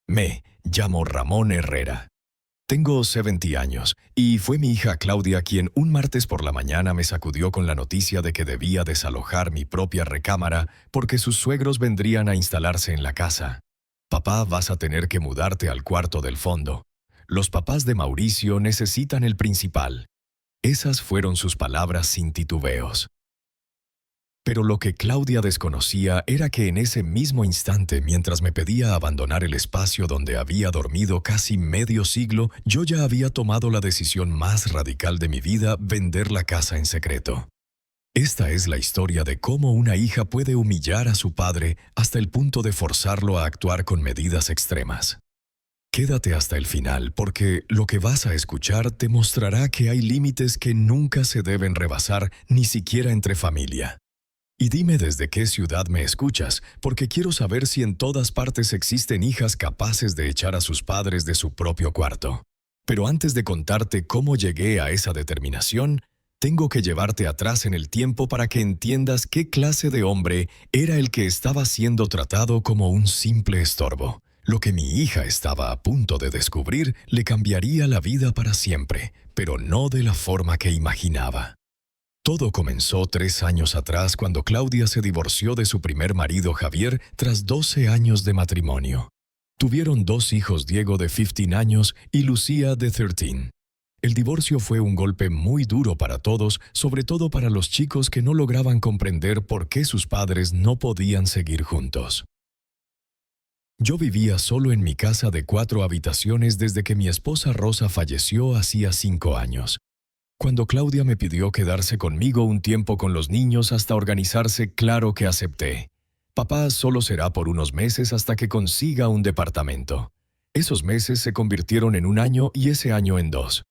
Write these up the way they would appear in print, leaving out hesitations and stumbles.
Me llamo Ramón Herrera. Tengo 70 años y fue mi hija Claudia quien un martes por la mañana me sacudió con la noticia de que debía desalojar mi propia recámara porque sus suegros vendrían a instalarse en la casa. Papá, vas a tener que mudarte al cuarto del fondo. Los papás de Mauricio necesitan el principal. Esas fueron sus palabras sin titubeos. Pero lo que Claudia desconocía era que en ese mismo instante, mientras me pedía abandonar el espacio donde había dormido casi medio siglo, yo ya había tomado la decisión más radical de mi vida: vender la casa en secreto. Esta es la historia de cómo una hija puede humillar a su padre hasta el punto de forzarlo a actuar con medidas extremas. Quédate hasta el final, porque lo que vas a escuchar te mostrará que hay límites que nunca se deben rebasar, ni siquiera entre familia. Y dime desde qué ciudad me escuchas, porque quiero saber si en todas partes existen hijas capaces de echar a sus padres de su propio cuarto. Pero antes de contarte cómo llegué a esa determinación, tengo que llevarte atrás en el tiempo para que entiendas qué clase de hombre era el que estaba siendo tratado como un simple estorbo. Lo que mi hija estaba a punto de descubrir le cambiaría la vida para siempre, pero no de la forma que imaginaba. Todo comenzó 3 años atrás cuando Claudia se divorció de su primer marido Javier tras 12 años de matrimonio. Tuvieron 2 hijos, Diego de 15 años y Lucía de 13. El divorcio fue un golpe muy duro para todos, sobre todo para los chicos que no lograban comprender por qué sus padres no podían seguir juntos. Yo vivía solo en mi casa de 4 habitaciones desde que mi esposa Rosa falleció hacía 5 años. Cuando Claudia me pidió quedarse conmigo un tiempo con los niños hasta organizarse, claro que acepté. Papá solo será por unos meses hasta que consiga un departamento. Esos meses se convirtieron en 1 año y ese año en 2.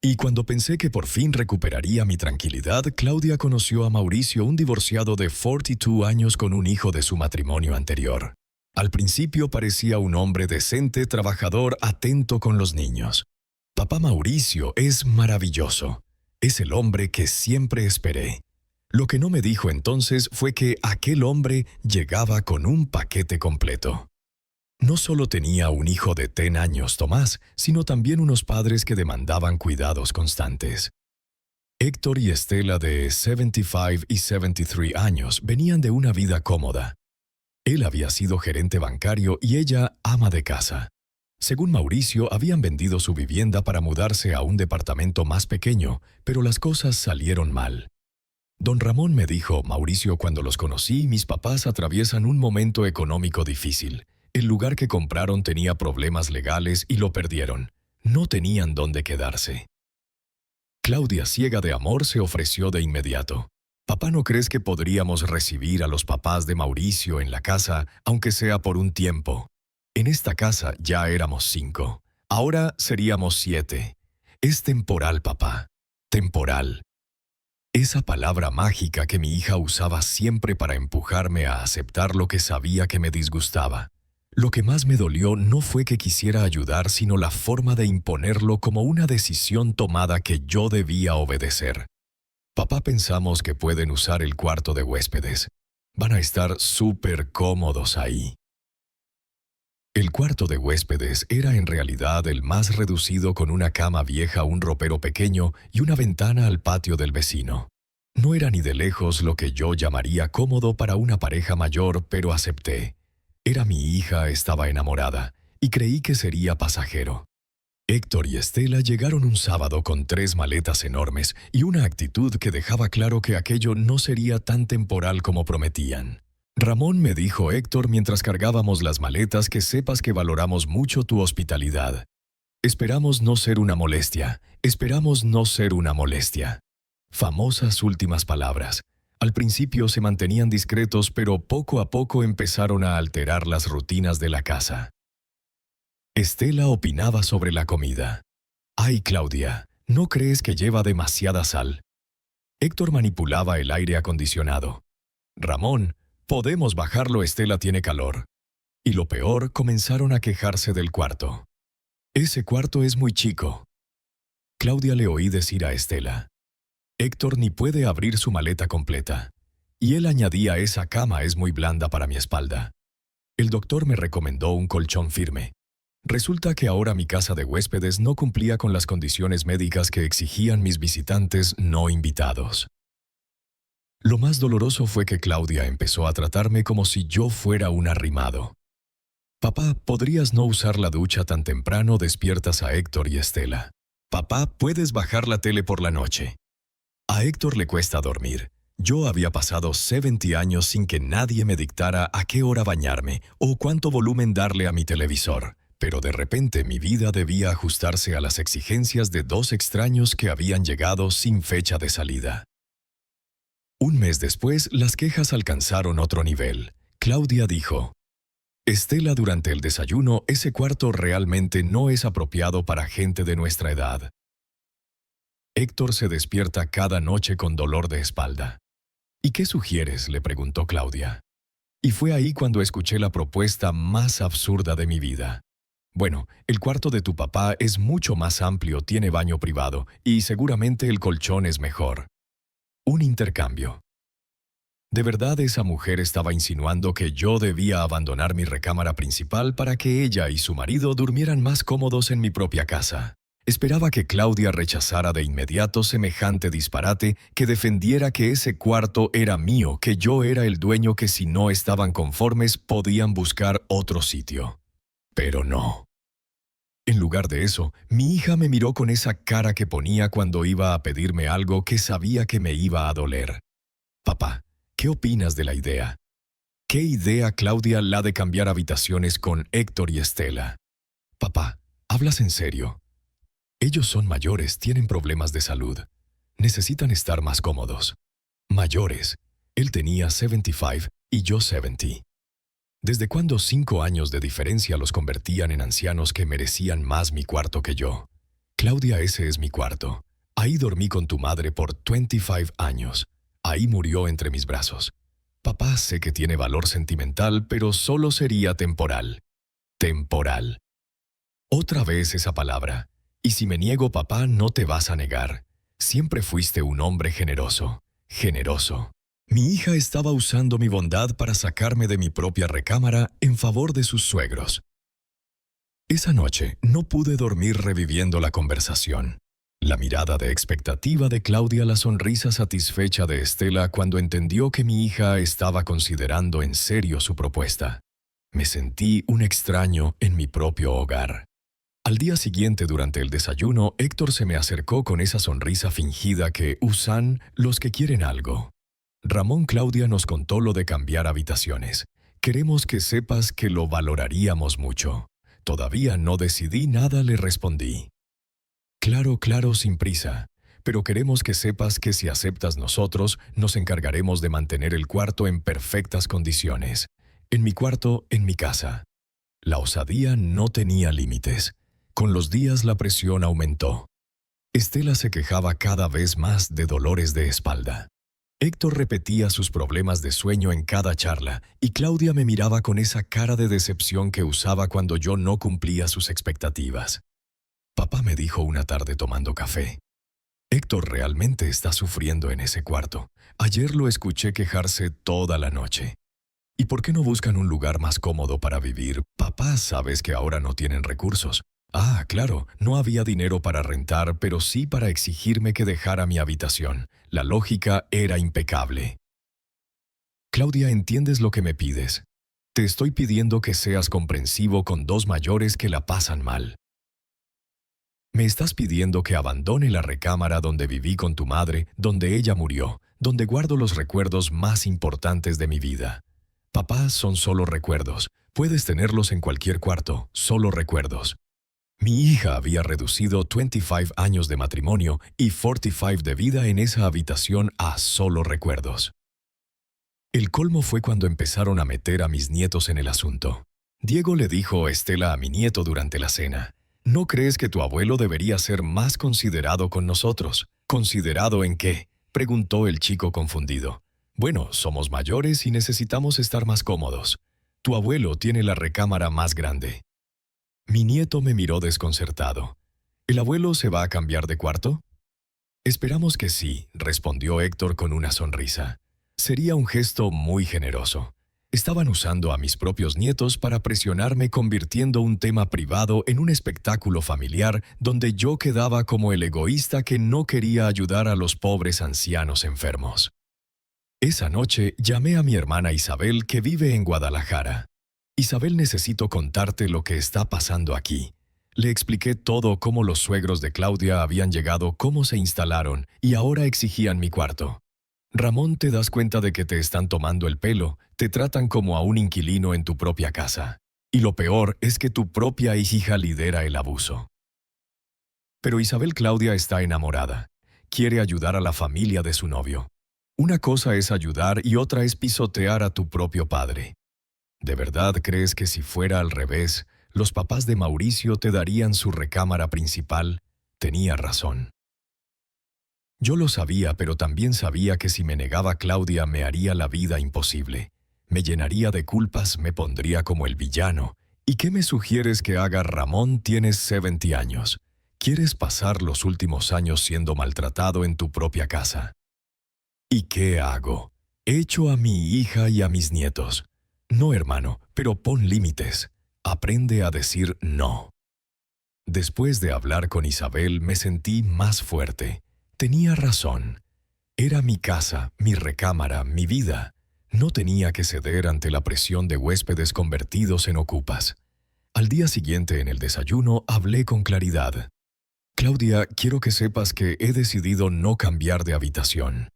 Y cuando pensé que por fin recuperaría mi tranquilidad, Claudia conoció a Mauricio, un divorciado de 42 años con un hijo de su matrimonio anterior. Al principio parecía un hombre decente, trabajador, atento con los niños. Papá Mauricio es maravilloso. Es el hombre que siempre esperé. Lo que no me dijo entonces fue que aquel hombre llegaba con un paquete completo. No solo tenía un hijo de 10 años, Tomás, sino también unos padres que demandaban cuidados constantes. Héctor y Estela, de 75 y 73 años, venían de una vida cómoda. Él había sido gerente bancario y ella ama de casa. Según Mauricio, habían vendido su vivienda para mudarse a un departamento más pequeño, pero las cosas salieron mal. Don Ramón me dijo: Mauricio, cuando los conocí, mis papás atraviesan un momento económico difícil. El lugar que compraron tenía problemas legales y lo perdieron. No tenían dónde quedarse. Claudia, ciega de amor, se ofreció de inmediato. Papá, ¿no crees que podríamos recibir a los papás de Mauricio en la casa, aunque sea por un tiempo? En esta casa ya éramos 5. Ahora seríamos 7. Es temporal, papá. Temporal. Esa palabra mágica que mi hija usaba siempre para empujarme a aceptar lo que sabía que me disgustaba. Lo que más me dolió no fue que quisiera ayudar, sino la forma de imponerlo como una decisión tomada que yo debía obedecer. Papá, pensamos que pueden usar el cuarto de huéspedes. Van a estar súper cómodos ahí. El cuarto de huéspedes era en realidad el más reducido, con una cama vieja, un ropero pequeño y una ventana al patio del vecino. No era ni de lejos lo que yo llamaría cómodo para una pareja mayor, pero acepté. Era mi hija, estaba enamorada, y creí que sería pasajero. Héctor y Estela llegaron un sábado con 3 maletas enormes y una actitud que dejaba claro que aquello no sería tan temporal como prometían. Ramón, me dijo Héctor mientras cargábamos las maletas, que sepas que valoramos mucho tu hospitalidad. Esperamos no ser una molestia. Esperamos no ser una molestia. Famosas últimas palabras. Al principio se mantenían discretos, pero poco a poco empezaron a alterar las rutinas de la casa. Estela opinaba sobre la comida. «Ay, Claudia, ¿no crees que lleva demasiada sal?» Héctor manipulaba el aire acondicionado. «Ramón, podemos bajarlo, Estela tiene calor». Y lo peor, comenzaron a quejarse del cuarto. «Ese cuarto es muy chico». Claudia le oí decir a Estela: «Héctor ni puede abrir su maleta completa». Y él añadía: «Esa cama es muy blanda para mi espalda». El doctor me recomendó un colchón firme. Resulta que ahora mi casa de huéspedes no cumplía con las condiciones médicas que exigían mis visitantes no invitados. Lo más doloroso fue que Claudia empezó a tratarme como si yo fuera un arrimado. Papá, ¿podrías no usar la ducha tan temprano? Despiertas a Héctor y Estela. Papá, ¿puedes bajar la tele por la noche? A Héctor le cuesta dormir. Yo había pasado 70 años sin que nadie me dictara a qué hora bañarme o cuánto volumen darle a mi televisor. Pero de repente mi vida debía ajustarse a las exigencias de dos extraños que habían llegado sin fecha de salida. Un mes después, las quejas alcanzaron otro nivel. Claudia dijo: Estela, durante el desayuno, ese cuarto realmente no es apropiado para gente de nuestra edad. Héctor se despierta cada noche con dolor de espalda. ¿Y qué sugieres?, le preguntó Claudia. Y fue ahí cuando escuché la propuesta más absurda de mi vida. Bueno, el cuarto de tu papá es mucho más amplio, tiene baño privado y seguramente el colchón es mejor. Un intercambio. ¿De verdad esa mujer estaba insinuando que yo debía abandonar mi recámara principal para que ella y su marido durmieran más cómodos en mi propia casa? Esperaba que Claudia rechazara de inmediato semejante disparate, que defendiera que ese cuarto era mío, que yo era el dueño, que si no estaban conformes podían buscar otro sitio. Pero no. En lugar de eso, mi hija me miró con esa cara que ponía cuando iba a pedirme algo que sabía que me iba a doler. Papá, ¿qué opinas de la idea? ¿Qué idea, Claudia, la de cambiar habitaciones con Héctor y Estela? Papá, ¿hablas en serio? Ellos son mayores, tienen problemas de salud. Necesitan estar más cómodos. Mayores. Él tenía 75 y yo 70. ¿Desde cuándo 5 años de diferencia los convertían en ancianos que merecían más mi cuarto que yo? Claudia, ese es mi cuarto. Ahí dormí con tu madre por 25 años. Ahí murió entre mis brazos. Papá, sé que tiene valor sentimental, pero solo sería temporal. Temporal. Otra vez esa palabra. Y si me niego, papá, no te vas a negar. Siempre fuiste un hombre generoso. Generoso. Mi hija estaba usando mi bondad para sacarme de mi propia recámara en favor de sus suegros. Esa noche no pude dormir reviviendo la conversación. La mirada de expectativa de Claudia, la sonrisa satisfecha de Estela cuando entendió que mi hija estaba considerando en serio su propuesta. Me sentí un extraño en mi propio hogar. Al día siguiente, durante el desayuno, Héctor se me acercó con esa sonrisa fingida que usan los que quieren algo. Ramón, Claudia nos contó lo de cambiar habitaciones. Queremos que sepas que lo valoraríamos mucho. Todavía no decidí nada, le respondí. Claro, claro, sin prisa. Pero queremos que sepas que si aceptas nosotros, nos encargaremos de mantener el cuarto en perfectas condiciones. En mi cuarto, en mi casa. La osadía no tenía límites. Con los días la presión aumentó. Estela se quejaba cada vez más de dolores de espalda. Héctor repetía sus problemas de sueño en cada charla y Claudia me miraba con esa cara de decepción que usaba cuando yo no cumplía sus expectativas. Papá me dijo una tarde tomando café: Héctor realmente está sufriendo en ese cuarto. Ayer lo escuché quejarse toda la noche. ¿Y por qué no buscan un lugar más cómodo para vivir? Papá, sabes que ahora no tienen recursos. Ah, claro, no había dinero para rentar, pero sí para exigirme que dejara mi habitación. La lógica era impecable. Claudia, ¿entiendes lo que me pides? Te estoy pidiendo que seas comprensivo con dos mayores que la pasan mal. Me estás pidiendo que abandone la recámara donde viví con tu madre, donde ella murió, donde guardo los recuerdos más importantes de mi vida. Papá, son solo recuerdos. Puedes tenerlos en cualquier cuarto, solo recuerdos. Mi hija había reducido 25 años de matrimonio y 45 de vida en esa habitación a solo recuerdos. El colmo fue cuando empezaron a meter a mis nietos en el asunto. Diego le dijo a Estela, a mi nieto, durante la cena: ¿No crees que tu abuelo debería ser más considerado con nosotros? ¿Considerado en qué?, preguntó el chico confundido. Bueno, somos mayores y necesitamos estar más cómodos. Tu abuelo tiene la recámara más grande. Mi nieto me miró desconcertado. ¿El abuelo se va a cambiar de cuarto? Esperamos que sí, respondió Héctor con una sonrisa. Sería un gesto muy generoso. Estaban usando a mis propios nietos para presionarme, convirtiendo un tema privado en un espectáculo familiar donde yo quedaba como el egoísta que no quería ayudar a los pobres ancianos enfermos. Esa noche llamé a mi hermana Isabel, que vive en Guadalajara. Isabel, necesito contarte lo que está pasando aquí. Le expliqué todo: cómo los suegros de Claudia habían llegado, cómo se instalaron y ahora exigían mi cuarto. Ramón, ¿te das cuenta de que te están tomando el pelo? Te tratan como a un inquilino en tu propia casa. Y lo peor es que tu propia hija lidera el abuso. Pero Isabel, Claudia está enamorada. Quiere ayudar a la familia de su novio. Una cosa es ayudar y otra es pisotear a tu propio padre. ¿De verdad crees que si fuera al revés, los papás de Mauricio te darían su recámara principal? Tenía razón. Yo lo sabía, pero también sabía que si me negaba Claudia me haría la vida imposible. Me llenaría de culpas, me pondría como el villano. ¿Y qué me sugieres que haga, Ramón? Tienes 70 años. ¿Quieres pasar los últimos años siendo maltratado en tu propia casa? ¿Y qué hago? Echo a mi hija y a mis nietos. No, hermano, pero pon límites. Aprende a decir no. Después de hablar con Isabel me sentí más fuerte. Tenía razón. Era mi casa, mi recámara, mi vida. No tenía que ceder ante la presión de huéspedes convertidos en ocupas. Al día siguiente, en el desayuno, hablé con claridad. Claudia, quiero que sepas que he decidido no cambiar de habitación.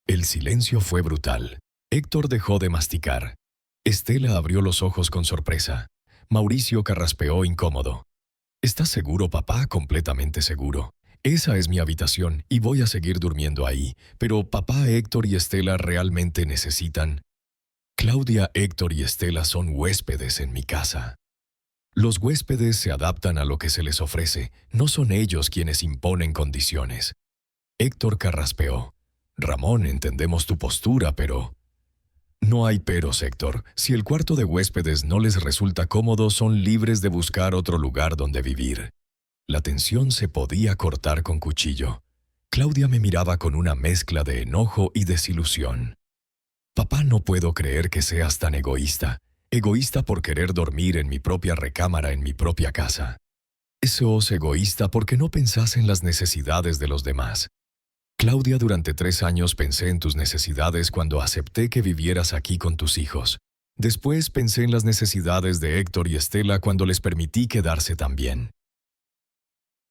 El silencio fue brutal. Héctor dejó de masticar. Estela abrió los ojos con sorpresa. Mauricio carraspeó incómodo. ¿Estás seguro, papá? Completamente seguro. Esa es mi habitación y voy a seguir durmiendo ahí. Pero papá, Héctor y Estela realmente necesitan... Claudia, Héctor y Estela son huéspedes en mi casa. Los huéspedes se adaptan a lo que se les ofrece. No son ellos quienes imponen condiciones. Héctor carraspeó. Ramón, entendemos tu postura, pero... No hay peros, Héctor. Si el cuarto de huéspedes no les resulta cómodo, son libres de buscar otro lugar donde vivir. La tensión se podía cortar con cuchillo. Claudia me miraba con una mezcla de enojo y desilusión. Papá, no puedo creer que seas tan egoísta. Egoísta por querer dormir en mi propia recámara, en mi propia casa. Sos egoísta porque no pensás en las necesidades de los demás. Claudia, durante 3 años pensé en tus necesidades cuando acepté que vivieras aquí con tus hijos. Después pensé en las necesidades de Héctor y Estela cuando les permití quedarse también.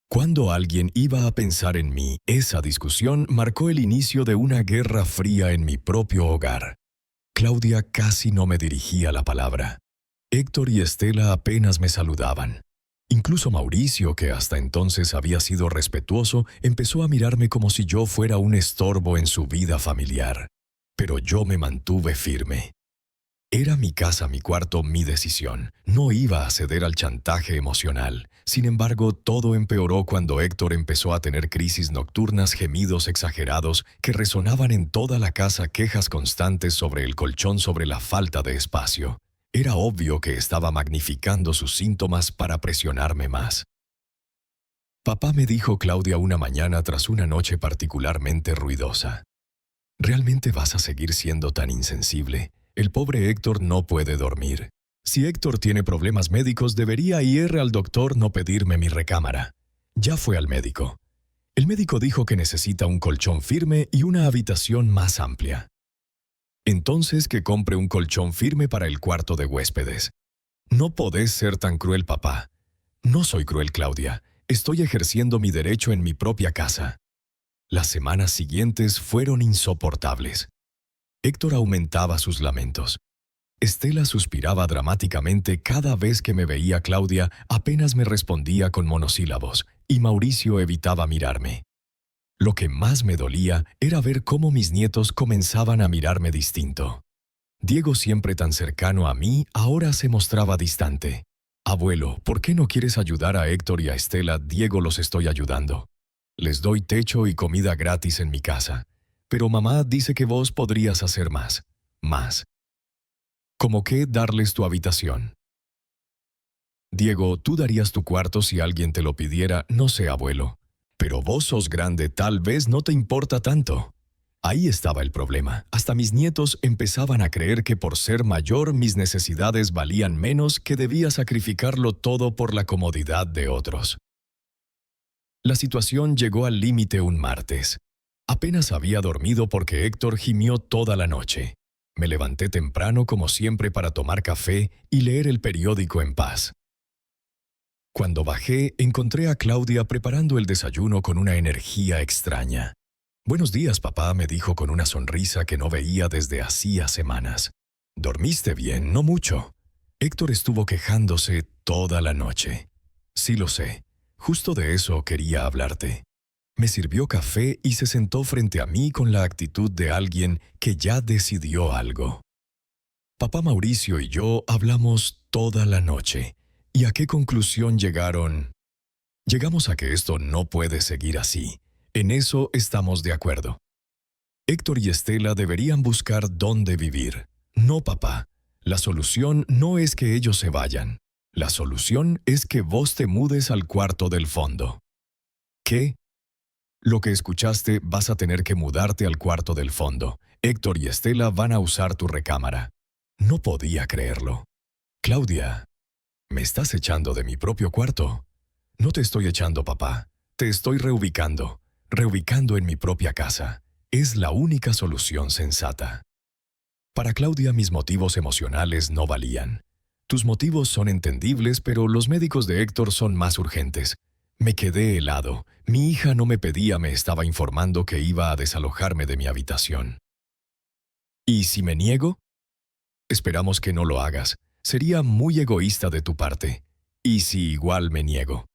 ¿Cuándo alguien iba a pensar en mí? Esa discusión marcó el inicio de una guerra fría en mi propio hogar. Claudia casi no me dirigía la palabra. Héctor y Estela apenas me saludaban. Incluso Mauricio, que hasta entonces había sido respetuoso, empezó a mirarme como si yo fuera un estorbo en su vida familiar. Pero yo me mantuve firme. Era mi casa, mi cuarto, mi decisión. No iba a ceder al chantaje emocional. Sin embargo, todo empeoró cuando Héctor empezó a tener crisis nocturnas, gemidos exagerados que resonaban en toda la casa, quejas constantes sobre el colchón, sobre la falta de espacio. Era obvio que estaba magnificando sus síntomas para presionarme más. Papá, me dijo Claudia una mañana tras una noche particularmente ruidosa. ¿Realmente vas a seguir siendo tan insensible? El pobre Héctor no puede dormir. Si Héctor tiene problemas médicos, debería ir al doctor, no pedirme mi recámara. Ya fue al médico. El médico dijo que necesita un colchón firme y una habitación más amplia. Entonces que compre un colchón firme para el cuarto de huéspedes. No podés ser tan cruel, papá. No soy cruel, Claudia. Estoy ejerciendo mi derecho en mi propia casa. Las semanas siguientes fueron insoportables. Héctor aumentaba sus lamentos. Estela suspiraba dramáticamente cada vez que me veía. Claudia apenas me respondía con monosílabos, y Mauricio evitaba mirarme. Lo que más me dolía era ver cómo mis nietos comenzaban a mirarme distinto. Diego, siempre tan cercano a mí, ahora se mostraba distante. Abuelo, ¿por qué no quieres ayudar a Héctor y a Estela? Diego, los estoy ayudando. Les doy techo y comida gratis en mi casa. Pero mamá dice que vos podrías hacer más. Más. ¿Cómo qué? Darles tu habitación. Diego, tú darías tu cuarto si alguien te lo pidiera. No sé, abuelo. Pero vos sos grande, tal vez no te importa tanto. Ahí estaba el problema. Hasta mis nietos empezaban a creer que por ser mayor mis necesidades valían menos, que debía sacrificarlo todo por la comodidad de otros. La situación llegó al límite un martes. Apenas había dormido porque Héctor gimió toda la noche. Me levanté temprano como siempre para tomar café y leer el periódico en paz. Cuando bajé, encontré a Claudia preparando el desayuno con una energía extraña. «Buenos días, papá», me dijo con una sonrisa que no veía desde hacía semanas. «¿Dormiste bien? No mucho». Héctor estuvo quejándose toda la noche. «Sí lo sé. Justo de eso quería hablarte». Me sirvió café y se sentó frente a mí con la actitud de alguien que ya decidió algo. Papá Mauricio y yo hablamos toda la noche. ¿Y a qué conclusión llegaron? Llegamos a que esto no puede seguir así. En eso estamos de acuerdo. Héctor y Estela deberían buscar dónde vivir. No, papá. La solución no es que ellos se vayan. La solución es que vos te mudes al cuarto del fondo. ¿Qué? Lo que escuchaste, vas a tener que mudarte al cuarto del fondo. Héctor y Estela van a usar tu recámara. No podía creerlo. Claudia, ¿me estás echando de mi propio cuarto? No te estoy echando, papá. Te estoy reubicando en mi propia casa. Es la única solución sensata. Para Claudia mis motivos emocionales no valían. Tus motivos son entendibles, pero los médicos de Héctor son más urgentes. Me quedé helado. Mi hija no me pedía, me estaba informando que iba a desalojarme de mi habitación. ¿Y si me niego? Esperamos que no lo hagas. Sería muy egoísta de tu parte. ¿Y si igual me niego?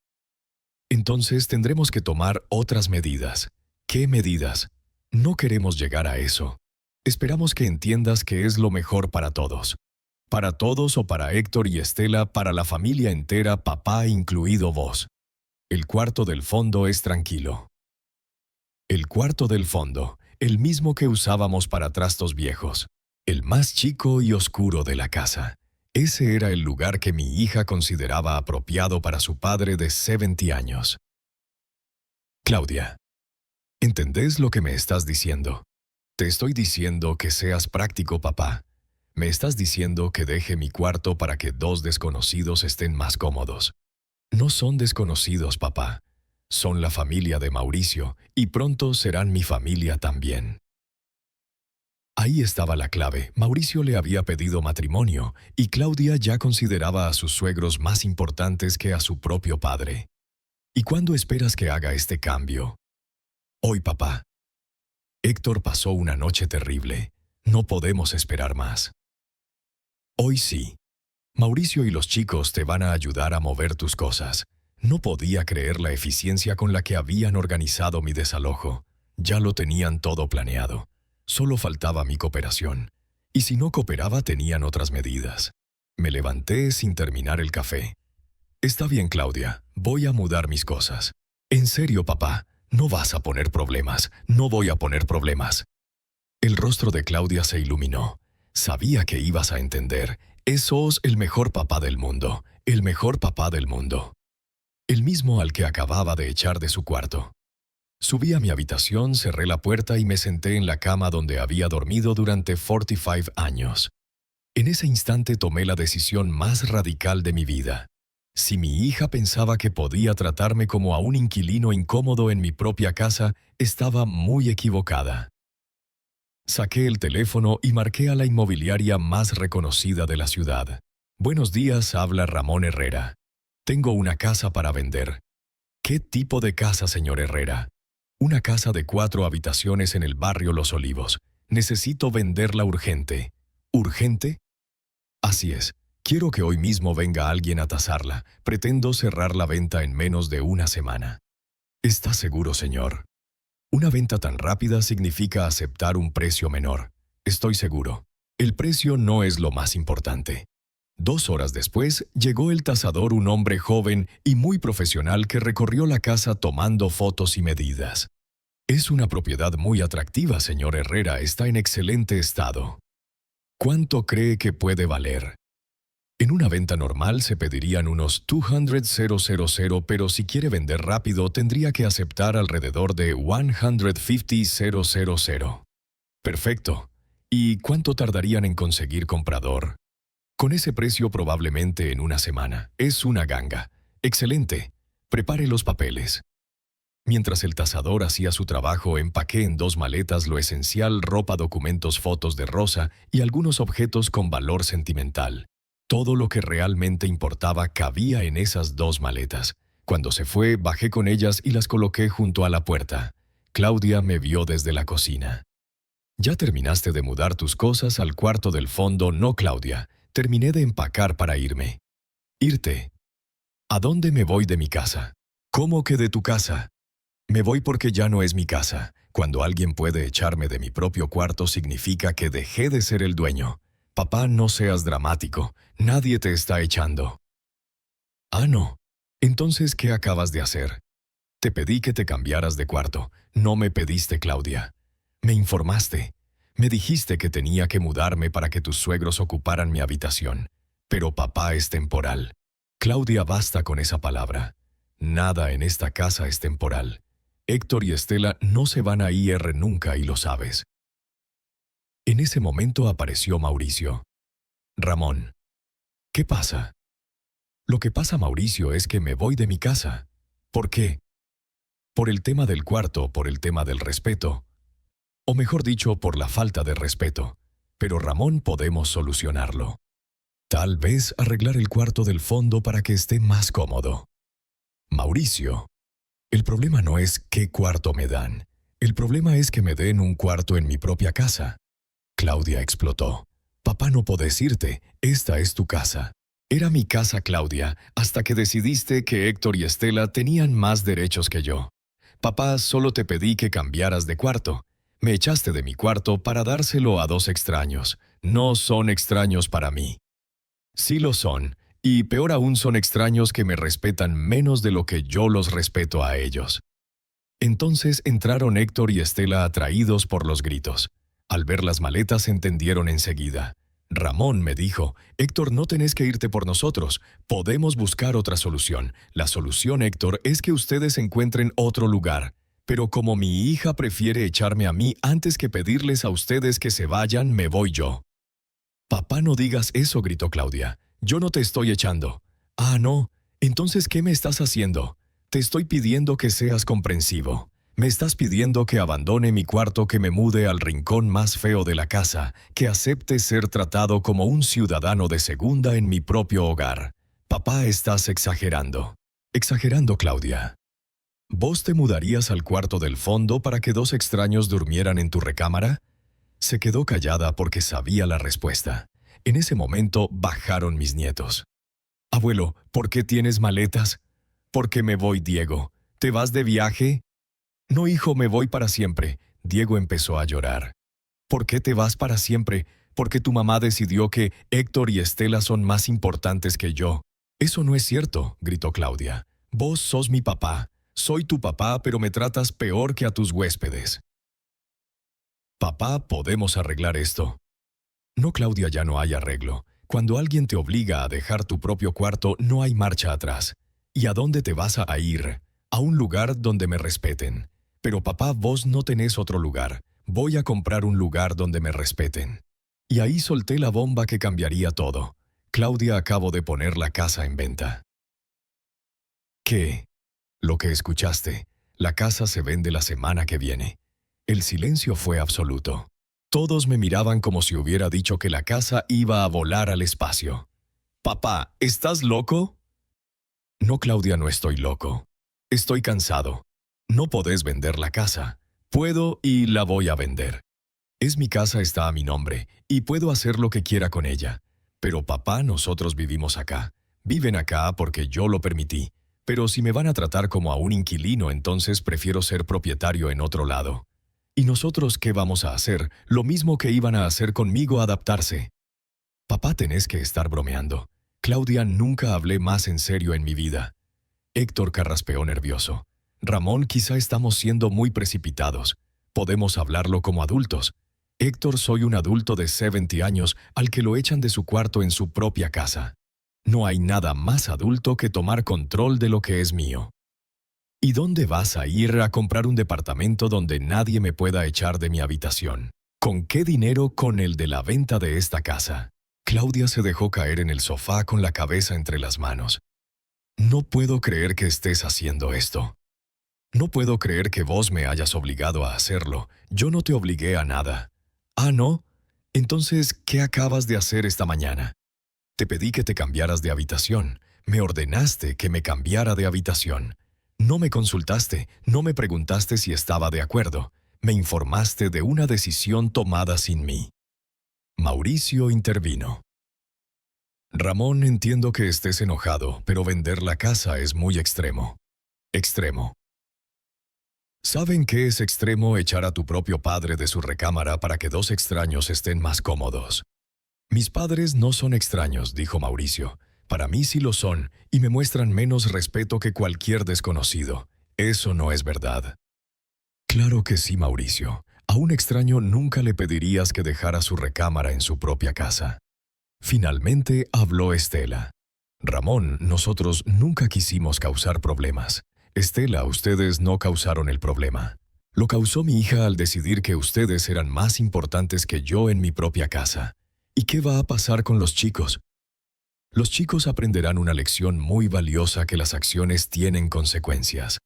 Entonces tendremos que tomar otras medidas. ¿Qué medidas? No queremos llegar a eso. Esperamos que entiendas que es lo mejor para todos. Para todos o para Héctor y Estela, para la familia entera, papá incluido vos. El cuarto del fondo es tranquilo. El cuarto del fondo, el mismo que usábamos para trastos viejos. El más chico y oscuro de la casa. Ese era el lugar que mi hija consideraba apropiado para su padre de 70 años. Claudia, ¿entendés lo que me estás diciendo? Te estoy diciendo que seas práctico, papá. Me estás diciendo que deje mi cuarto para que dos desconocidos estén más cómodos. No son desconocidos, papá. Son la familia de Mauricio y pronto serán mi familia también. Ahí estaba la clave. Mauricio le había pedido matrimonio y Claudia ya consideraba a sus suegros más importantes que a su propio padre. ¿Y cuándo esperas que haga este cambio? Hoy, papá. Héctor pasó una noche terrible. No podemos esperar más. Hoy sí. Mauricio y los chicos te van a ayudar a mover tus cosas. No podía creer la eficiencia con la que habían organizado mi desalojo. Ya lo tenían todo planeado. Solo faltaba mi cooperación. Y si no cooperaba, tenían otras medidas. Me levanté sin terminar el café. Está bien, Claudia. Voy a mudar mis cosas. En serio, papá. No vas a poner problemas. No voy a poner problemas. El rostro de Claudia se iluminó. Sabía que ibas a entender. Sos el mejor papá del mundo. El mejor papá del mundo. El mismo al que acababa de echar de su cuarto. Subí a mi habitación, cerré la puerta y me senté en la cama donde había dormido durante 45 años. En ese instante tomé la decisión más radical de mi vida. Si mi hija pensaba que podía tratarme como a un inquilino incómodo en mi propia casa, estaba muy equivocada. Saqué el teléfono y marqué a la inmobiliaria más reconocida de la ciudad. Buenos días, habla Ramón Herrera. Tengo una casa para vender. ¿Qué tipo de casa, señor Herrera? Una casa de 4 habitaciones en el barrio Los Olivos. Necesito venderla urgente. ¿Urgente? Así es. Quiero que hoy mismo venga alguien a tasarla. Pretendo cerrar la venta en menos de una semana. ¿Está seguro, señor? Una venta tan rápida significa aceptar un precio menor. Estoy seguro. El precio no es lo más importante. 2 horas después, llegó el tasador, un hombre joven y muy profesional que recorrió la casa tomando fotos y medidas. Es una propiedad muy atractiva, señor Herrera. Está en excelente estado. ¿Cuánto cree que puede valer? En una venta normal se pedirían unos 200,000, pero si quiere vender rápido tendría que aceptar alrededor de 150,000. Perfecto. ¿Y cuánto tardarían en conseguir comprador? Con ese precio probablemente en una semana. Es una ganga. Excelente. Prepare los papeles. Mientras el tasador hacía su trabajo, empaqué en 2 maletas lo esencial: ropa, documentos, fotos de Rosa y algunos objetos con valor sentimental. Todo lo que realmente importaba cabía en esas 2 maletas. Cuando se fue, bajé con ellas y las coloqué junto a la puerta. Claudia me vio desde la cocina. «¿Ya terminaste de mudar tus cosas al cuarto del fondo?» «No, Claudia. Terminé de empacar para irme». «¿Irte? ¿A dónde me voy de mi casa?» «¿Cómo que de tu casa?» «Me voy porque ya no es mi casa. Cuando alguien puede echarme de mi propio cuarto significa que dejé de ser el dueño. Papá, no seas dramático. Nadie te está echando». «Ah, no. Entonces, ¿qué acabas de hacer?» «Te pedí que te cambiaras de cuarto. No me pediste, Claudia. Me informaste. Me dijiste que tenía que mudarme para que tus suegros ocuparan mi habitación. Pero papá es temporal». «Claudia, basta con esa palabra. Nada en esta casa es temporal. Héctor y Estela no se van a ir nunca y lo sabes». En ese momento apareció Mauricio. «Ramón, ¿qué pasa?» «Lo que pasa, Mauricio, es que me voy de mi casa». «¿Por qué?» «Por el tema del cuarto, por el tema del respeto. O mejor dicho, por la falta de respeto. Pero Ramón, podemos solucionarlo. Tal vez arreglar el cuarto del fondo para que esté más cómodo». «Mauricio, el problema no es qué cuarto me dan. El problema es que me den un cuarto en mi propia casa». Claudia explotó. «Papá, no podés irte. Esta es tu casa». «Era mi casa, Claudia, hasta que decidiste que Héctor y Estela tenían más derechos que yo. Papá, solo te pedí que cambiaras de cuarto. Me echaste de mi cuarto para dárselo a 2 extraños. No son extraños para mí». «Sí lo son, y peor aún son extraños que me respetan menos de lo que yo los respeto a ellos». Entonces entraron Héctor y Estela atraídos por los gritos. Al ver las maletas entendieron enseguida. Ramón me dijo: «Héctor, no tenés que irte por nosotros. Podemos buscar otra solución. La solución, Héctor, es que ustedes encuentren otro lugar. Pero como mi hija prefiere echarme a mí antes que pedirles a ustedes que se vayan, me voy yo». «Papá, no digas eso», gritó Claudia. «Yo no te estoy echando». «Ah, no. Entonces, ¿qué me estás haciendo?» «Te estoy pidiendo que seas comprensivo. Me estás pidiendo que abandone mi cuarto, que me mude al rincón más feo de la casa, que acepte ser tratado como un ciudadano de segunda en mi propio hogar. Papá, estás exagerando». «Exagerando, Claudia. ¿Vos te mudarías al cuarto del fondo para que 2 extraños durmieran en tu recámara?» Se quedó callada porque sabía la respuesta. En ese momento bajaron mis nietos. «Abuelo, ¿por qué tienes maletas?» «Porque me voy, Diego. ¿Te vas de viaje?» «No, hijo, me voy para siempre». Diego empezó a llorar. «¿Por qué te vas para siempre?» «Porque tu mamá decidió que Héctor y Estela son más importantes que yo». «Eso no es cierto», gritó Claudia. «Vos sos mi papá. Soy tu papá, pero me tratas peor que a tus huéspedes». «Papá, podemos arreglar esto». «No, Claudia, ya no hay arreglo. Cuando alguien te obliga a dejar tu propio cuarto, no hay marcha atrás. ¿Y a dónde te vas a ir?» «A un lugar donde me respeten». «Pero papá, vos no tenés otro lugar. Voy a comprar un lugar donde me respeten». Y ahí solté la bomba que cambiaría todo. «Claudia, acabo de poner la casa en venta». «¿Qué?» «Lo que escuchaste. La casa se vende la semana que viene». El silencio fue absoluto. Todos me miraban como si hubiera dicho que la casa iba a volar al espacio. «Papá, ¿estás loco?» «No, Claudia, no estoy loco. Estoy cansado. No podés vender la casa. Puedo y la voy a vender. Es mi casa, está a mi nombre, y puedo hacer lo que quiera con ella. Pero papá, nosotros vivimos acá. Viven acá porque yo lo permití. Pero si me van a tratar como a un inquilino, entonces prefiero ser propietario en otro lado. ¿Y nosotros qué vamos a hacer? Lo mismo que iban a hacer conmigo, adaptarse». «Papá, tenés que estar bromeando. Claudia, nunca hablé más en serio en mi vida». Héctor carraspeó nervioso. «Ramón, quizá estamos siendo muy precipitados. Podemos hablarlo como adultos. Héctor, soy un adulto de 70 años al que lo echan de su cuarto en su propia casa. No hay nada más adulto que tomar control de lo que es mío. ¿Y dónde vas a ir a comprar un departamento donde nadie me pueda echar de mi habitación? ¿Con qué dinero? Con el de la venta de esta casa. Claudia se dejó caer en el sofá con la cabeza entre las manos. No puedo creer que estés haciendo esto. No puedo creer que vos me hayas obligado a hacerlo. Yo no te obligué a nada. ¿Ah, no? Entonces, ¿qué acabas de hacer esta mañana? Te pedí que te cambiaras de habitación. Me ordenaste que me cambiara de habitación. No me consultaste, no me preguntaste si estaba de acuerdo. Me informaste de una decisión tomada sin mí. Mauricio intervino. Ramón, entiendo que estés enojado, pero vender la casa es muy extremo. Extremo. ¿Saben qué es extremo? Echar a tu propio padre de su recámara para que dos extraños estén más cómodos. Mis padres no son extraños, dijo Mauricio. Para mí sí lo son, y me muestran menos respeto que cualquier desconocido. Eso no es verdad. Claro que sí, Mauricio. A un extraño nunca le pedirías que dejara su recámara en su propia casa. Finalmente habló Estela. Ramón, nosotros nunca quisimos causar problemas. Estela, ustedes no causaron el problema. Lo causó mi hija al decidir que ustedes eran más importantes que yo en mi propia casa. ¿Y qué va a pasar con los chicos? Los chicos aprenderán una lección muy valiosa, que las acciones tienen consecuencias.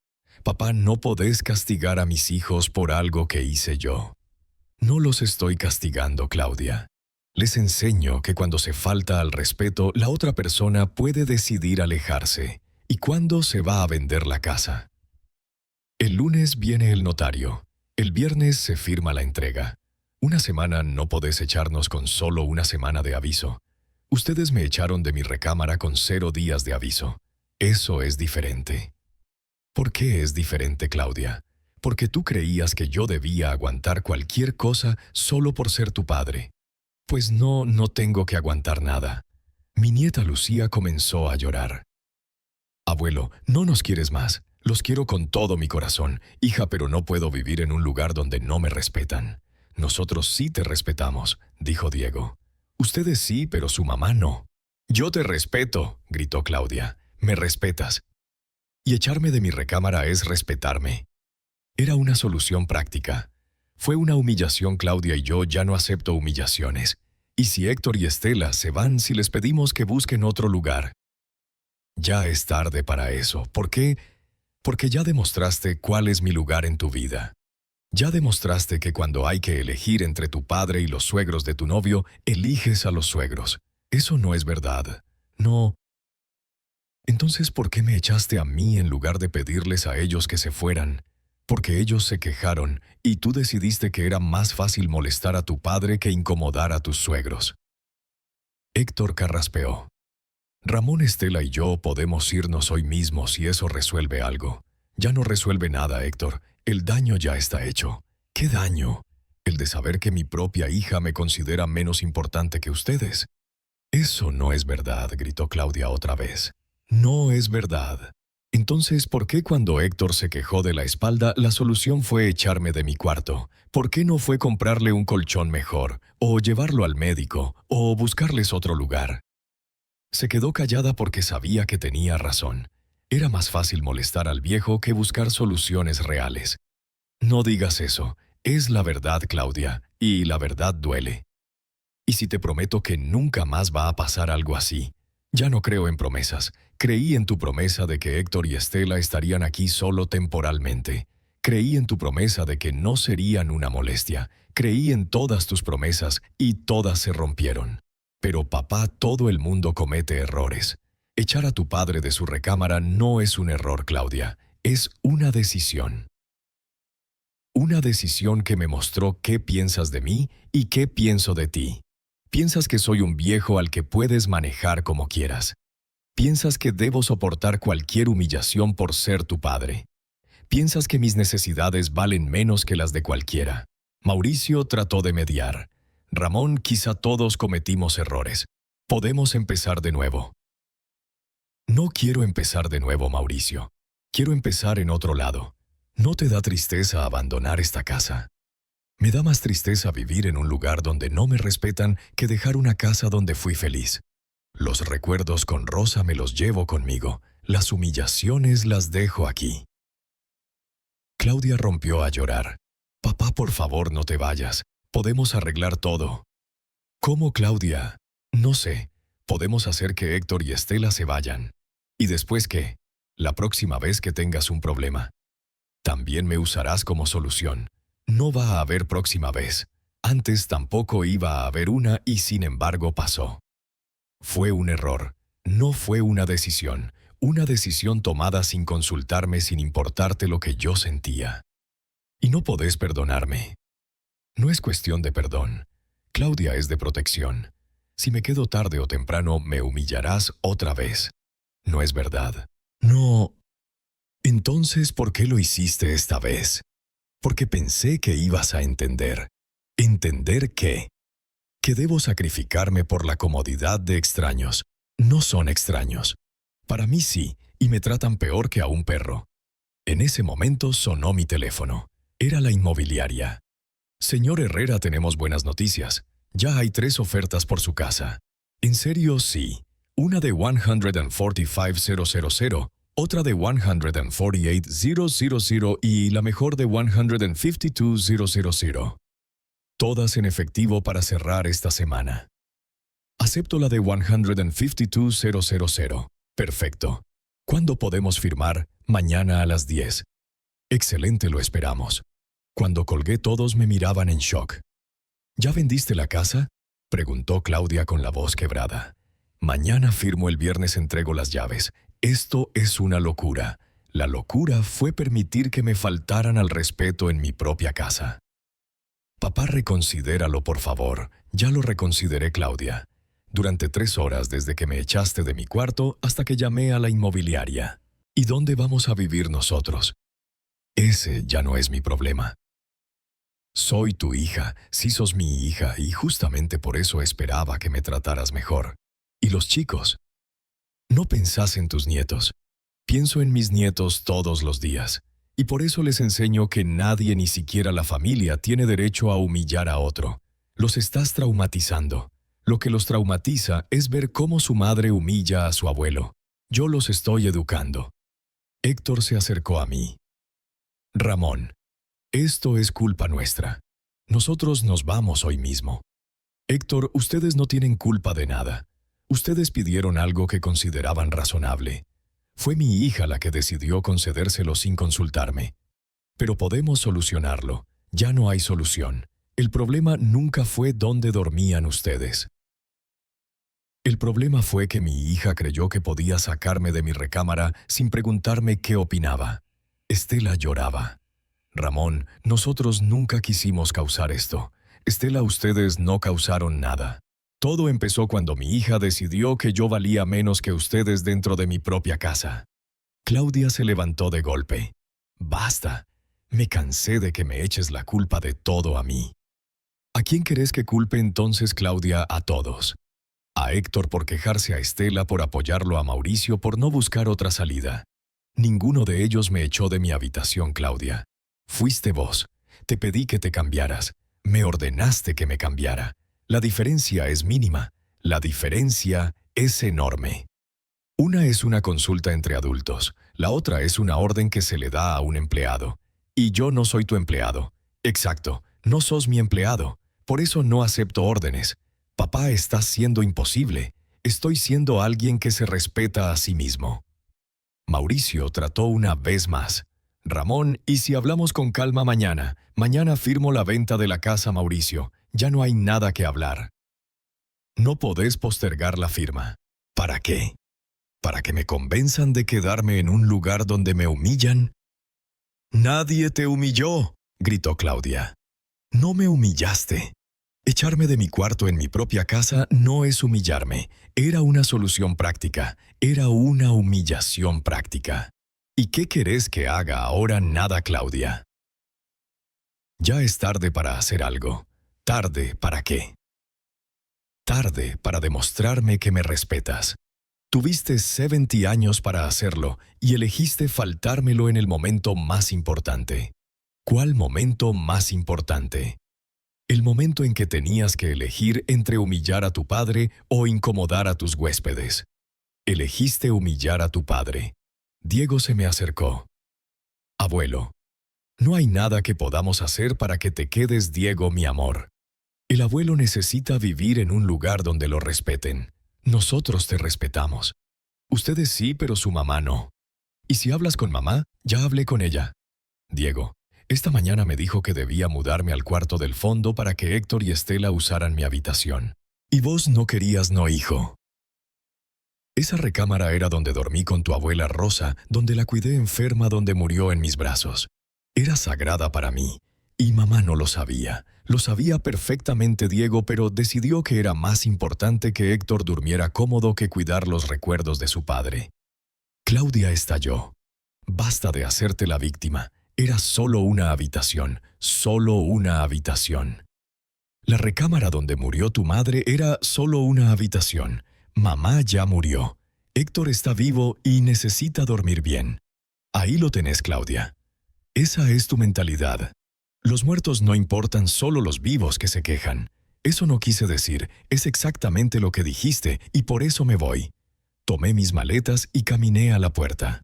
Papá, no podés castigar a mis hijos por algo que hice yo. No los estoy castigando, Claudia. Les enseño que cuando se falta al respeto, la otra persona puede decidir alejarse. ¿Y cuándo se va a vender la casa? El lunes viene el notario. El viernes se firma la entrega. Una semana no podés echarnos con solo una semana de aviso. Ustedes me echaron de mi recámara con 0 días de aviso. Eso es diferente. ¿Por qué es diferente, Claudia? Porque tú creías que yo debía aguantar cualquier cosa solo por ser tu padre. Pues no tengo que aguantar nada. Mi nieta Lucía comenzó a llorar. Abuelo, no nos quieres más. Los quiero con todo mi corazón, hija, pero no puedo vivir en un lugar donde no me respetan. Nosotros sí te respetamos, dijo Diego. Ustedes sí, pero su mamá no. Yo te respeto, gritó Claudia. Me respetas. Y echarme de mi recámara es respetarme. Era una solución práctica. Fue una humillación, Claudia, y yo ya no acepto humillaciones. ¿Y si Héctor y Estela se van si les pedimos que busquen otro lugar? Ya es tarde para eso. ¿Por qué? Porque ya demostraste cuál es mi lugar en tu vida. Ya demostraste que cuando hay que elegir entre tu padre y los suegros de tu novio, eliges a los suegros. Eso no es verdad. No. Entonces, ¿por qué me echaste a mí en lugar de pedirles a ellos que se fueran? Porque ellos se quejaron y tú decidiste que era más fácil molestar a tu padre que incomodar a tus suegros. Héctor carraspeó. Ramón, Estela y yo podemos irnos hoy mismo si eso resuelve algo. Ya no resuelve nada, Héctor. El daño ya está hecho. ¿Qué daño? El de saber que mi propia hija me considera menos importante que ustedes. Eso no es verdad, gritó Claudia otra vez. No es verdad. Entonces, ¿por qué cuando Héctor se quejó de la espalda, la solución fue echarme de mi cuarto? ¿Por qué no fue comprarle un colchón mejor, o llevarlo al médico, o buscarles otro lugar? Se quedó callada porque sabía que tenía razón. Era más fácil molestar al viejo que buscar soluciones reales. No digas eso. Es la verdad, Claudia, y la verdad duele. Y si te prometo que nunca más va a pasar algo así. Ya no creo en promesas. Creí en tu promesa de que Héctor y Estela estarían aquí solo temporalmente. Creí en tu promesa de que no serían una molestia. Creí en todas tus promesas y todas se rompieron. Pero papá, todo el mundo comete errores. Echar a tu padre de su recámara no es un error, Claudia. Es una decisión. Una decisión que me mostró qué piensas de mí y qué pienso de ti. Piensas que soy un viejo al que puedes manejar como quieras. Piensas que debo soportar cualquier humillación por ser tu padre. Piensas que mis necesidades valen menos que las de cualquiera. Mauricio trató de mediar. Ramón, quizá todos cometimos errores. Podemos empezar de nuevo. No quiero empezar de nuevo, Mauricio. Quiero empezar en otro lado. ¿No te da tristeza abandonar esta casa? Me da más tristeza vivir en un lugar donde no me respetan que dejar una casa donde fui feliz. Los recuerdos con Rosa me los llevo conmigo. Las humillaciones las dejo aquí. Claudia rompió a llorar. Papá, por favor, no te vayas. Podemos arreglar todo. ¿Cómo, Claudia? No sé. Podemos hacer que Héctor y Estela se vayan. ¿Y después qué? La próxima vez que tengas un problema, también me usarás como solución. No va a haber próxima vez. Antes tampoco iba a haber una y sin embargo pasó. Fue un error. No fue una decisión. Una decisión tomada sin consultarme, sin importarte lo que yo sentía. Y no podés perdonarme. No es cuestión de perdón. Claudia es de protección. Si me quedo tarde o temprano, me humillarás otra vez. No es verdad. No. Entonces, ¿por qué lo hiciste esta vez? Porque pensé que ibas a entender. ¿Entender qué? Que debo sacrificarme por la comodidad de extraños. No son extraños. Para mí sí, y me tratan peor que a un perro. En ese momento sonó mi teléfono. Era la inmobiliaria. Señor Herrera, tenemos buenas noticias. Ya hay 3 ofertas por su casa. ¿En serio? Sí. Una de 145,000, otra de 148,000 y la mejor de 152,000. Todas en efectivo para cerrar esta semana. Acepto la de 152,000. Perfecto. ¿Cuándo podemos firmar? Mañana a las 10. Excelente, lo esperamos. Cuando colgué todos me miraban en shock. ¿Ya vendiste la casa?, preguntó Claudia con la voz quebrada. Mañana firmo, el viernes entrego las llaves. Esto es una locura. La locura fue permitir que me faltaran al respeto en mi propia casa. Papá, reconsidéralo, por favor. Ya lo reconsideré, Claudia. Durante 3 horas desde que me echaste de mi cuarto hasta que llamé a la inmobiliaria. ¿Y dónde vamos a vivir nosotros? Ese ya no es mi problema. Soy tu hija, sí sos mi hija, y justamente por eso esperaba que me trataras mejor. ¿Y los chicos? No pensás en tus nietos. Pienso en mis nietos todos los días, y por eso les enseño que nadie, ni siquiera la familia, tiene derecho a humillar a otro. Los estás traumatizando. Lo que los traumatiza es ver cómo su madre humilla a su abuelo. Yo los estoy educando. Héctor se acercó a mí. Ramón, esto es culpa nuestra. Nosotros nos vamos hoy mismo. Héctor, ustedes no tienen culpa de nada. Ustedes pidieron algo que consideraban razonable. Fue mi hija la que decidió concedérselo sin consultarme. Pero podemos solucionarlo. Ya no hay solución. El problema nunca fue dónde dormían ustedes. El problema fue que mi hija creyó que podía sacarme de mi recámara sin preguntarme qué opinaba. Estela lloraba. Ramón, nosotros nunca quisimos causar esto. Estela, ustedes no causaron nada. Todo empezó cuando mi hija decidió que yo valía menos que ustedes dentro de mi propia casa. Claudia se levantó de golpe. Basta. Me cansé de que me eches la culpa de todo a mí. ¿A quién querés que culpe entonces, Claudia? A todos. A Héctor por quejarse, a Estela por apoyarlo, a Mauricio por no buscar otra salida. Ninguno de ellos me echó de mi habitación, Claudia. Fuiste vos. Te pedí que te cambiaras. Me ordenaste que me cambiara. La diferencia es mínima. La diferencia es enorme. Una es una consulta entre adultos. La otra es una orden que se le da a un empleado. Y yo no soy tu empleado. Exacto, no sos mi empleado. Por eso no acepto órdenes. Papá, estás siendo imposible. Estoy siendo alguien que se respeta a sí mismo. Mauricio trató una vez más. Ramón, ¿y si hablamos con calma mañana? Mañana firmo la venta de la casa, Mauricio. Ya no hay nada que hablar. No podés postergar la firma. ¿Para qué? ¿Para que me convenzan de quedarme en un lugar donde me humillan? ¡Nadie te humilló!, gritó Claudia. No me humillaste. Echarme de mi cuarto en mi propia casa no es humillarme. Era una solución práctica. Era una humillación práctica. ¿Y qué querés que haga ahora? Nada, Claudia. Ya es tarde para hacer algo. ¿Tarde para qué? Tarde para demostrarme que me respetas. Tuviste 70 años para hacerlo y elegiste faltármelo en el momento más importante. ¿Cuál momento más importante? El momento en que tenías que elegir entre humillar a tu padre o incomodar a tus huéspedes. Elegiste humillar a tu padre. Diego se me acercó. Abuelo, no hay nada que podamos hacer para que te quedes, Diego, mi amor. El abuelo necesita vivir en un lugar donde lo respeten. Nosotros te respetamos. Ustedes sí, pero su mamá no. Y si hablas con mamá, ya hablé con ella. Diego, esta mañana me dijo que debía mudarme al cuarto del fondo para que Héctor y Estela usaran mi habitación. Y vos no querías, no, hijo. Esa recámara era donde dormí con tu abuela Rosa, donde la cuidé enferma, donde murió en mis brazos. Era sagrada para mí. Y mamá no lo sabía. Lo sabía perfectamente Diego, pero decidió que era más importante que Héctor durmiera cómodo que cuidar los recuerdos de su padre. Claudia estalló. Basta de hacerte la víctima. Era solo una habitación, solo una habitación. La recámara donde murió tu madre era solo una habitación. Mamá ya murió. Héctor está vivo y necesita dormir bien. Ahí lo tenés, Claudia. Esa es tu mentalidad. Los muertos no importan, solo los vivos que se quejan. Eso no quise decir, es exactamente lo que dijiste y por eso me voy. Tomé mis maletas y caminé a la puerta.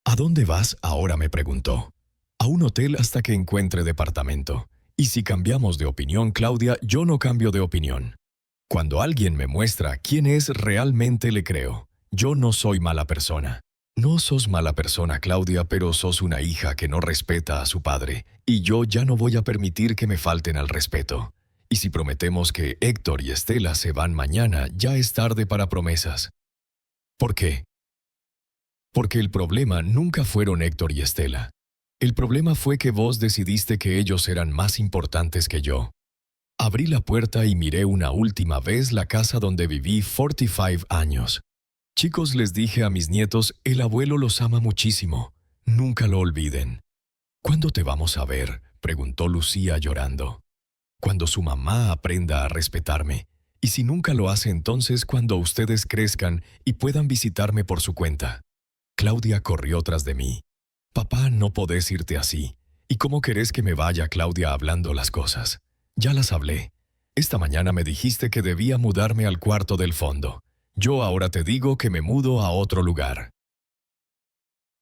¿A dónde vas ahora?, me preguntó. A un hotel hasta que encuentre departamento. Y si cambiamos de opinión, Claudia, yo no cambio de opinión. Cuando alguien me muestra quién es, realmente le creo. Yo no soy mala persona. No sos mala persona, Claudia, pero sos una hija que no respeta a su padre, y yo ya no voy a permitir que me falten al respeto. Y si prometemos que Héctor y Estela se van mañana, ya es tarde para promesas. ¿Por qué? Porque el problema nunca fueron Héctor y Estela. El problema fue que vos decidiste que ellos eran más importantes que yo. Abrí la puerta y miré una última vez la casa donde viví 45 años. Chicos, les dije a mis nietos, el abuelo los ama muchísimo. Nunca lo olviden. ¿Cuándo te vamos a ver?, preguntó Lucía llorando. Cuando su mamá aprenda a respetarme. Y si nunca lo hace, entonces cuando ustedes crezcan y puedan visitarme por su cuenta. Claudia corrió tras de mí. Papá, no podés irte así. ¿Y cómo querés que me vaya, Claudia, hablando las cosas? Ya las hablé. Esta mañana me dijiste que debía mudarme al cuarto del fondo. Yo ahora te digo que me mudo a otro lugar.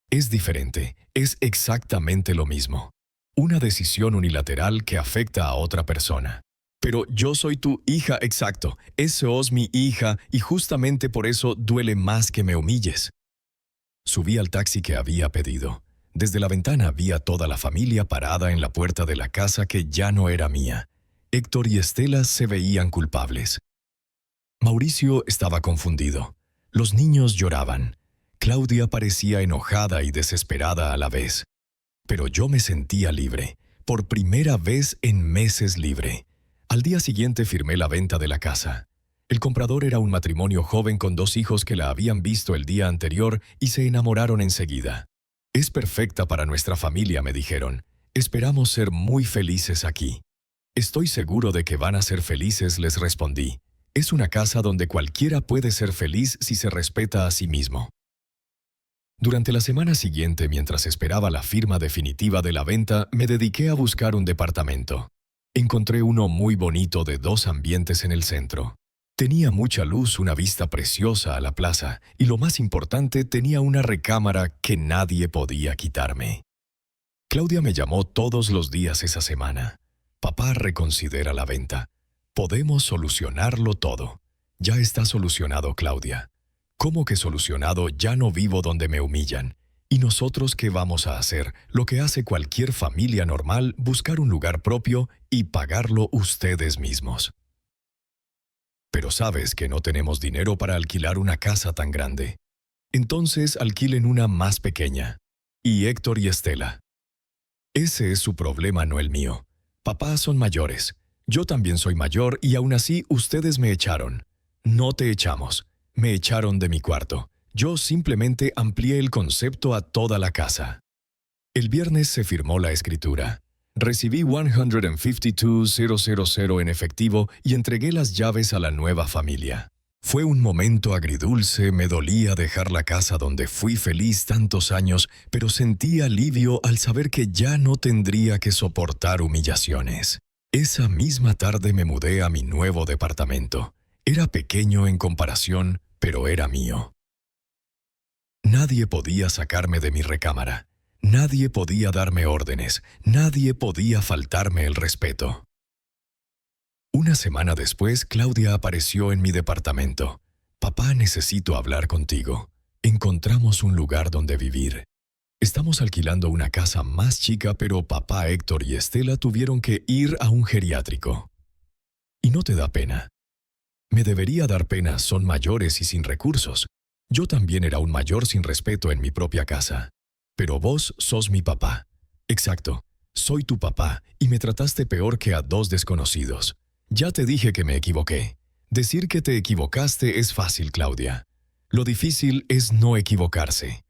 Es diferente, es exactamente lo mismo. Una decisión unilateral que afecta a otra persona. Pero yo soy tu hija, exacto. Sos mi hija y justamente por eso duele más que me humilles. Subí al taxi que había pedido. Desde la ventana vi a toda la familia parada en la puerta de la casa que ya no era mía. Héctor y Estela se veían culpables. Mauricio estaba confundido. Los niños lloraban. Claudia parecía enojada y desesperada a la vez. Pero yo me sentía libre. Por primera vez en meses libre. Al día siguiente firmé la venta de la casa. El comprador era un matrimonio joven con 2 hijos que la habían visto el día anterior y se enamoraron enseguida. Es perfecta para nuestra familia, me dijeron. Esperamos ser muy felices aquí. Estoy seguro de que van a ser felices, les respondí. Es una casa donde cualquiera puede ser feliz si se respeta a sí mismo. Durante la semana siguiente, mientras esperaba la firma definitiva de la venta, me dediqué a buscar un departamento. Encontré uno muy bonito de 2 ambientes en el centro. Tenía mucha luz, una vista preciosa a la plaza, y lo más importante, tenía una recámara que nadie podía quitarme. Claudia me llamó todos los días esa semana. Papá, reconsidera la venta. Podemos solucionarlo todo. Ya está solucionado, Claudia. ¿Cómo que solucionado? Ya no vivo donde me humillan. ¿Y nosotros qué vamos a hacer? Lo que hace cualquier familia normal, buscar un lugar propio y pagarlo ustedes mismos. Pero sabes que no tenemos dinero para alquilar una casa tan grande. Entonces alquilen una más pequeña. Y Héctor y Estela. Ese es su problema, no el mío. Papá, son mayores. Yo también soy mayor y aún así ustedes me echaron. No te echamos. Me echaron de mi cuarto. Yo simplemente amplié el concepto a toda la casa. El viernes se firmó la escritura. Recibí $152,000 en efectivo y entregué las llaves a la nueva familia. Fue un momento agridulce, me dolía dejar la casa donde fui feliz tantos años, pero sentí alivio al saber que ya no tendría que soportar humillaciones. Esa misma tarde me mudé a mi nuevo departamento. Era pequeño en comparación, pero era mío. Nadie podía sacarme de mi recámara. Nadie podía darme órdenes. Nadie podía faltarme el respeto. Una semana después, Claudia apareció en mi departamento. Papá, necesito hablar contigo. Encontramos un lugar donde vivir. Estamos alquilando una casa más chica, pero papá, Héctor y Estela tuvieron que ir a un geriátrico. ¿Y no te da pena? Me debería dar pena, son mayores y sin recursos. Yo también era un mayor sin respeto en mi propia casa. Pero vos sos mi papá. Exacto, soy tu papá y me trataste peor que a dos desconocidos. Ya te dije que me equivoqué. Decir que te equivocaste es fácil, Claudia. Lo difícil es no equivocarse.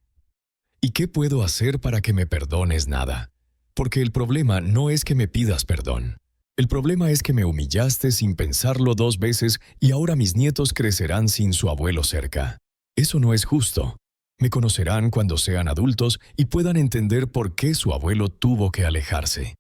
¿Y qué puedo hacer para que me perdones? Nada. Porque el problema no es que me pidas perdón. El problema es que me humillaste sin pensarlo 2 veces y ahora mis nietos crecerán sin su abuelo cerca. Eso no es justo. Me conocerán cuando sean adultos y puedan entender por qué su abuelo tuvo que alejarse.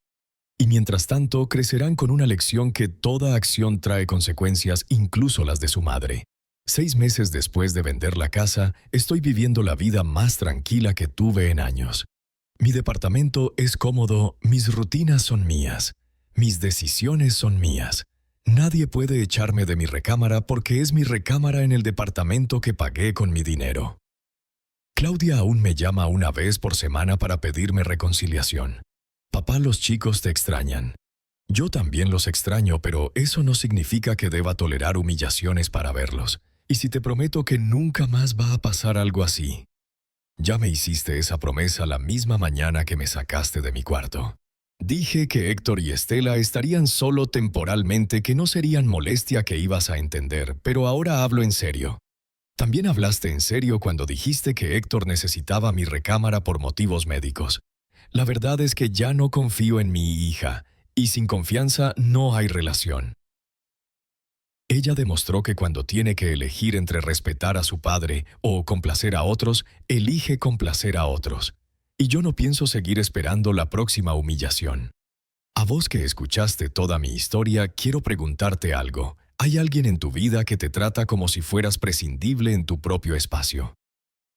Y mientras tanto, crecerán con una lección que toda acción trae consecuencias, incluso las de su madre. 6 meses después de vender la casa, estoy viviendo la vida más tranquila que tuve en años. Mi departamento es cómodo, mis rutinas son mías, mis decisiones son mías. Nadie puede echarme de mi recámara porque es mi recámara en el departamento que pagué con mi dinero. Claudia aún me llama una vez por semana para pedirme reconciliación. Papá, los chicos te extrañan. Yo también los extraño, pero eso no significa que deba tolerar humillaciones para verlos. Y si te prometo que nunca más va a pasar algo así. Ya me hiciste esa promesa la misma mañana que me sacaste de mi cuarto. Dije que Héctor y Estela estarían solo temporalmente, que no serían molestia, que ibas a entender, pero ahora hablo en serio. También hablaste en serio cuando dijiste que Héctor necesitaba mi recámara por motivos médicos. La verdad es que ya no confío en mi hija, y sin confianza no hay relación. Ella demostró que cuando tiene que elegir entre respetar a su padre o complacer a otros, elige complacer a otros. Y yo no pienso seguir esperando la próxima humillación. A vos que escuchaste toda mi historia, quiero preguntarte algo. ¿Hay alguien en tu vida que te trata como si fueras prescindible en tu propio espacio?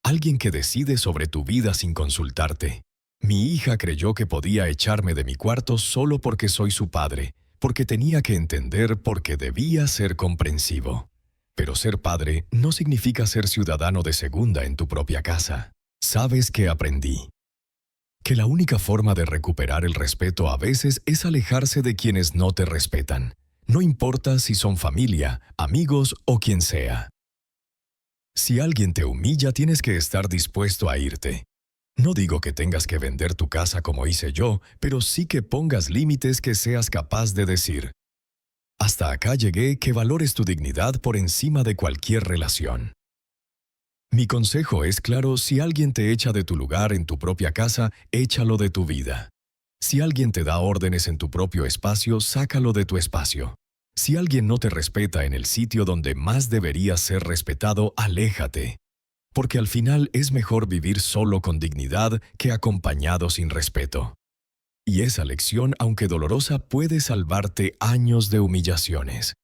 ¿Alguien que decide sobre tu vida sin consultarte? Mi hija creyó que podía echarme de mi cuarto solo porque soy su padre, porque tenía que entender, porque debía ser comprensivo. Pero ser padre no significa ser ciudadano de segunda en tu propia casa. ¿Sabes qué aprendí? Que la única forma de recuperar el respeto a veces es alejarse de quienes no te respetan. No importa si son familia, amigos o quien sea. Si alguien te humilla, tienes que estar dispuesto a irte. No digo que tengas que vender tu casa como hice yo, pero sí que pongas límites, que seas capaz de decir: hasta acá llegué, que valores tu dignidad por encima de cualquier relación. Mi consejo es claro: si alguien te echa de tu lugar en tu propia casa, échalo de tu vida. Si alguien te da órdenes en tu propio espacio, sácalo de tu espacio. Si alguien no te respeta en el sitio donde más deberías ser respetado, aléjate. Porque al final es mejor vivir solo con dignidad que acompañado sin respeto. Y esa lección, aunque dolorosa, puede salvarte años de humillaciones.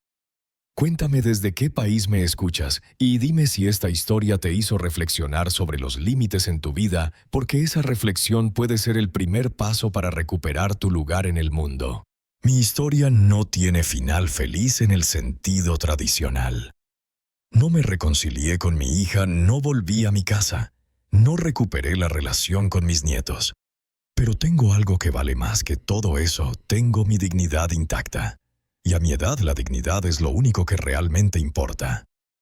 Cuéntame desde qué país me escuchas y dime si esta historia te hizo reflexionar sobre los límites en tu vida, porque esa reflexión puede ser el primer paso para recuperar tu lugar en el mundo. Mi historia no tiene final feliz en el sentido tradicional. No me reconcilié con mi hija, no volví a mi casa, no recuperé la relación con mis nietos. Pero tengo algo que vale más que todo eso: tengo mi dignidad intacta. Y a mi edad la dignidad es lo único que realmente importa.